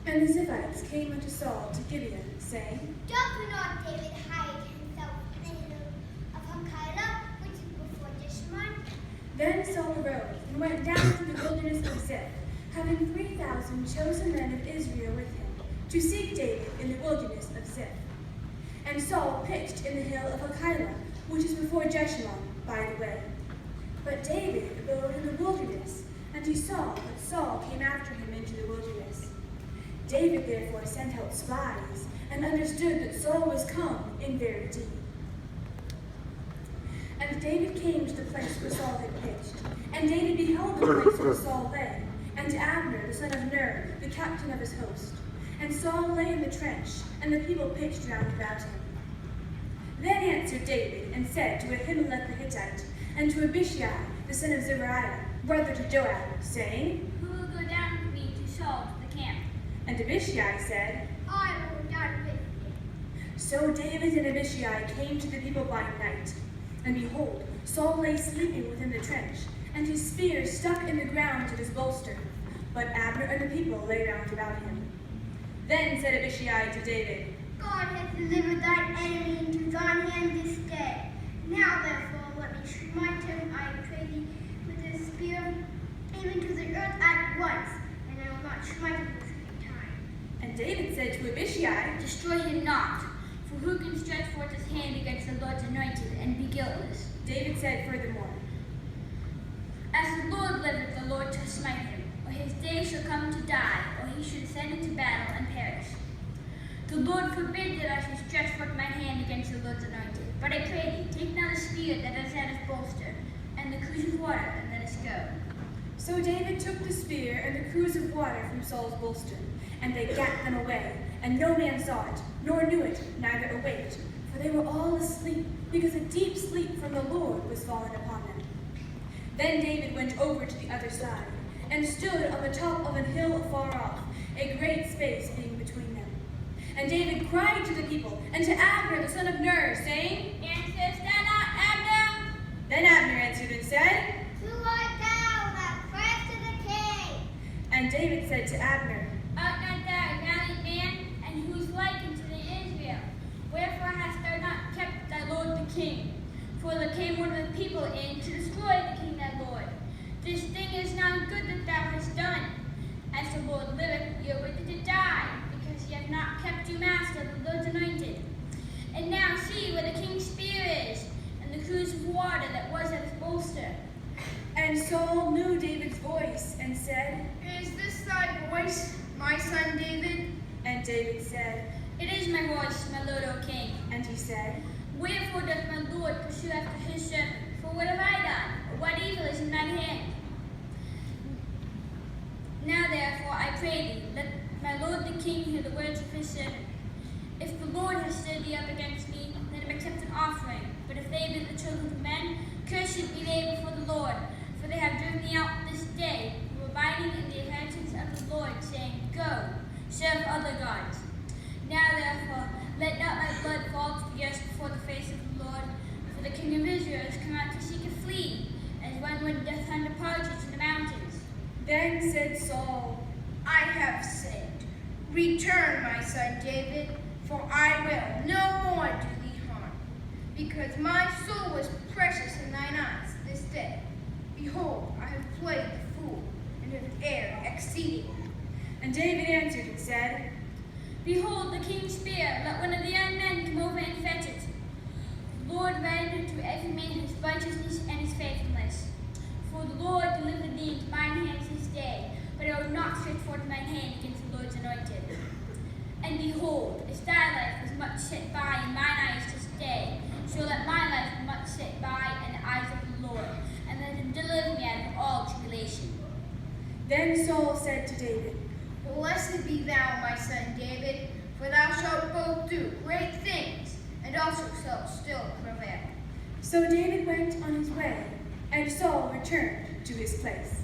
And the Ziphites came unto Saul to Gibeon, saying, Doth not David hide himself in the hill of Hachilah, which is before Jeshimon? Then Saul arose and went down to the wilderness of Ziph, having 3,000 chosen men of Israel with him, to seek David in the wilderness of Ziph. And Saul pitched in the hill of Hachilah, which is before Jeshimon, by the way. But David abode in the wilderness, and he saw that Saul came after him into the wilderness. David therefore sent out spies, and understood that Saul was come in very deed. And David came to the place where Saul had pitched, and David beheld the place where Saul lay, and Abner the son of Ner, the captain of his host. And Saul lay in the trench, and the people pitched round about him. Then answered David, and said to Ahimelech the Hittite, and to Abishai the son of Zeruiah, brother to Joab, saying, Who will go down with me to Saul to the camp? And Abishai said, I will go down with thee. So David and Abishai came to the people by night. And behold, Saul lay sleeping within the trench, and his spear stuck in the ground at his bolster. But Abner and the people lay round about him. Then said Abishai to David, God hath delivered thine enemy into thine hand this day. Now therefore let me smite him, I pray thee, with his spear, even to the earth at once, and I will not smite him the second time. And David said to Abishai, Destroy him not, for who can stretch forth his hand against the Lord's anointed and be guiltless? David said furthermore, As the Lord liveth, the Lord shall smite him, or his day shall come to die, or he should ascend into battle and perish. The Lord forbid that I should stretch forth mine hand against the Lord's anointed. But I pray thee, take now the spear that is at his bolster, and the cruse of water, and let us go. So David took the spear and the cruse of water from Saul's bolster, and they gat them away, and no man saw it, nor knew it, neither awaked, for they were all asleep, because a deep sleep from the Lord was fallen upon them. Then David went over to the other side, and stood on the top of an hill afar off, a great space being between them. And David cried to the people, and to Abner the son of Ner, saying, Answerest thou not, Abner? Then Abner answered and said, Who art thou that criest to the king? And David said to Abner, Art not thou a valiant man, and who is like unto thee Israel? Wherefore hast thou not kept thy lord the king? For there came one of the people in to destroy the king thy lord. This thing is not good that thou hast done. As the Lord liveth, ye are worthy to die, because ye have not kept your master, the Lord's anointed. And now see where the king's spear is, and the cruse of water that was at his bolster. And Saul knew David's voice, and said, Is this thy voice, my son David? And David said, It is my voice, my lord, O king. and he said, Wherefore doth my lord pursue after his servant? For what have I done? Or what evil is in thine hand? Now therefore, I pray thee, let my lord the king hear the words of his servant. If the Lord has stirred thee up against me, let him accept an offering. But if they be the children of men, cursed be they before the Lord. For they have driven me out this day, who were abiding in the inheritance of the Lord, saying, Go, serve other gods. Now therefore, let not my blood fall to the earth before the face of the Lord. For the king of Israel is come out to seek a flea, as one doth hunt a partridge in the mountains. Then said Saul, I have sinned. Return, my son David, for I will no more do thee harm, because my soul was precious in thine eyes this day. Behold, I have played the fool, and have erred exceedingly. And David answered and said, Behold the king's spear, let one of the young men come over and fetch it. The Lord render to every man his righteousness and his faithfulness. For the Lord delivered thee into mine hands this day, but I will not stretch forth mine hand against the Lord's anointed. And behold, as thy life was much set by in mine eyes this day, so let my life be much set by in the eyes of the Lord, and let him deliver me out of all tribulation. Then Saul said to David, Blessed be thou, my son David, for thou shalt both do great things, and also shalt still prevail. So David went on his way, and Saul returned to his place.